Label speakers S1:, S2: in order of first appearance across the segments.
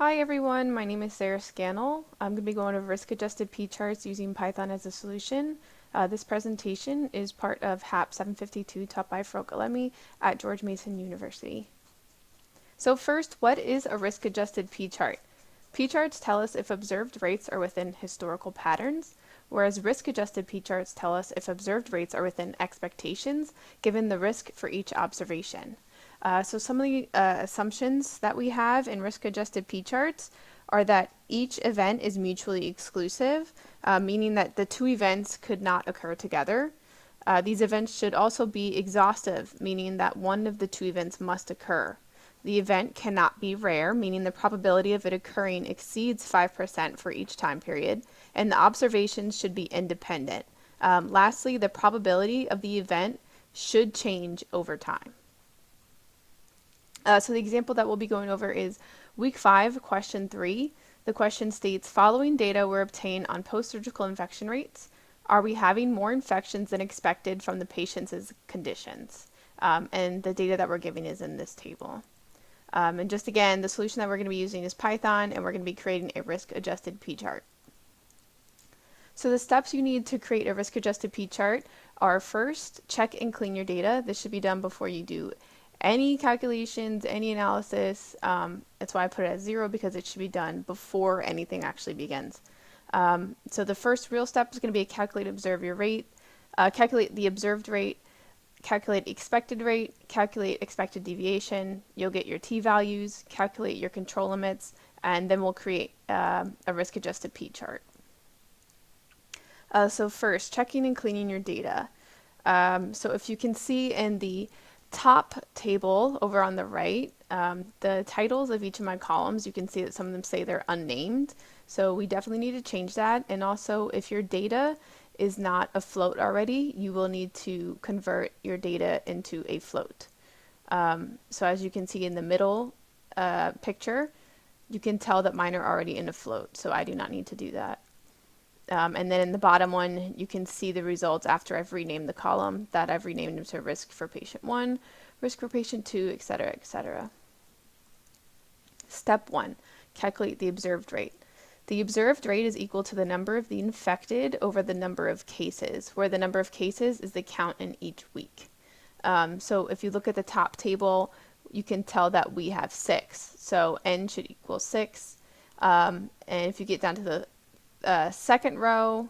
S1: Hi everyone, my name is Sarah Scannell. I'm going to be going over risk-adjusted p-charts using Python as a solution. This presentation is part of HAP 752 taught by Farrokh Alemi at George Mason University. So first, what is a risk-adjusted p-chart? P-charts tell us if observed rates are within historical patterns, whereas risk-adjusted p-charts tell us if observed rates are within expectations given the risk for each observation. So some of the assumptions that we have in risk-adjusted p-charts are that each event is mutually exclusive, meaning that the two events could not occur together. These events should also be exhaustive, meaning that one of the two events must occur. The event cannot be rare, meaning the probability of it occurring exceeds 5% for each time period, and the observations should be independent. Lastly, the probability of the event should change over time. So the example that we'll be going over is week 5, question 3. The question states, following data were obtained on post-surgical infection rates. Are we having more infections than expected from the patient's conditions? And the data that we're giving is in this table. And just again, the solution that we're going to be using is Python, and we're going to be creating a risk-adjusted p-chart. So the steps you need to create a risk-adjusted p-chart are first, check and clean your data. This should be done before you do any calculations, any analysis. That's why I put it at 0, because it should be done before anything actually begins. So the first real step is going to be calculate calculate the observed rate, calculate expected rate, calculate expected deviation. You'll get your t-values, calculate your control limits, and then we'll create a risk-adjusted p-chart. So first, checking and cleaning your data. So if you can see in the top table over on the right, the titles of each of my columns, you can see that some of them say they're unnamed. So we definitely need to change that. And also, if your data is not a float already, you will need to convert your data into a float. So as you can see in the middle picture, you can tell that mine are already in a float, so I do not need to do that. And then in the bottom one, you can see the results after I've renamed the column, that I've renamed them to risk for patient 1, risk for patient 2, etc., etc. Step 1, calculate the observed rate. The observed rate is equal to the number of the infected over the number of cases, where the number of cases is the count in each week. So if you look at the top table, you can tell that we have 6. So n should equal 6. And if you get down to the second row,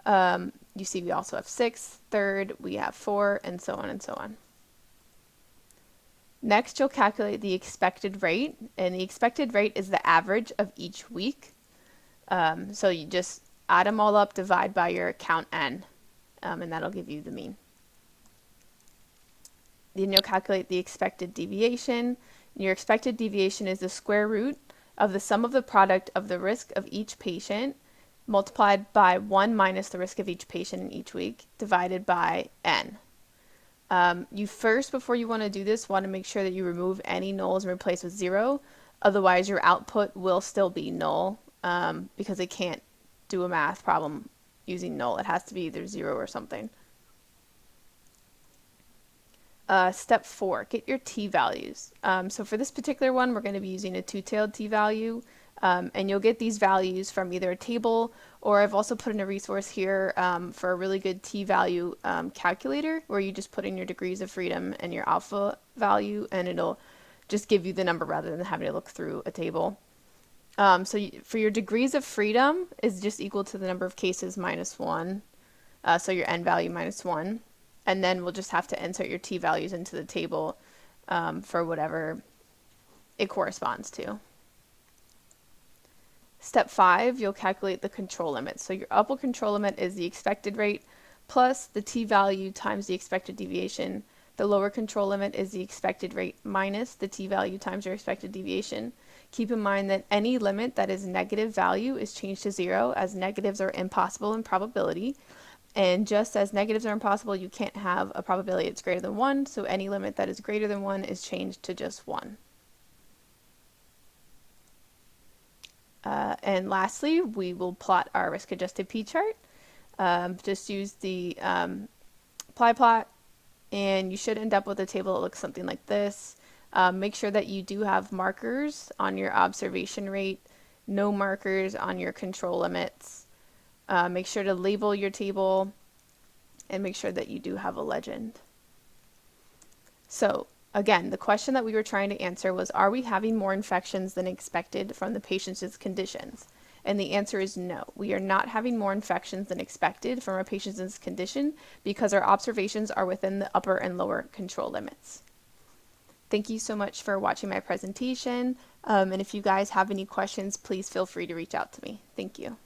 S1: you see we also have 6, third we have 4, and so on and so on. Next, you'll calculate the expected rate, and the expected rate is the average of each week. So you just add them all up, divide by your count n, and that'll give you the mean. Then you'll calculate the expected deviation. Your expected deviation is the square root of the sum of the product of the risk of each patient multiplied by 1 minus the risk of each patient in each week, divided by n. You first, before you want to do this, want to make sure that you remove any nulls and replace with 0. Otherwise, your output will still be null, because it can't do a math problem using null. It has to be either 0 or something. Step 4, get your t-values. So for this particular one, we're going to be using a two-tailed t-value. And you'll get these values from either a table, or I've also put in a resource here for a really good t-value calculator, where you just put in your degrees of freedom and your alpha value, and it'll just give you the number rather than having to look through a table. For your degrees of freedom is just equal to the number of cases minus 1, so your n value minus 1, and then we'll just have to insert your t-values into the table for whatever it corresponds to. Step 5, you'll calculate the control limit. So your upper control limit is the expected rate plus the t-value times the expected deviation. The lower control limit is the expected rate minus the t-value times your expected deviation. Keep in mind that any limit that is negative value is changed to 0, as negatives are impossible in probability. And just as negatives are impossible, you can't have a probability that's greater than 1, so any limit that is greater than 1 is changed to just 1. And lastly, we will plot our risk-adjusted p-chart. Just use the ply plot, and you should end up with a table that looks something like this. Make sure that you do have markers on your observation rate, no markers on your control limits. Make sure to label your table and make sure that you do have a legend. So again, the question that we were trying to answer was, are we having more infections than expected from the patient's conditions? And the answer is no. We are not having more infections than expected from our patient's condition because our observations are within the upper and lower control limits. Thank you so much for watching my presentation. And if you guys have any questions, please feel free to reach out to me. Thank you.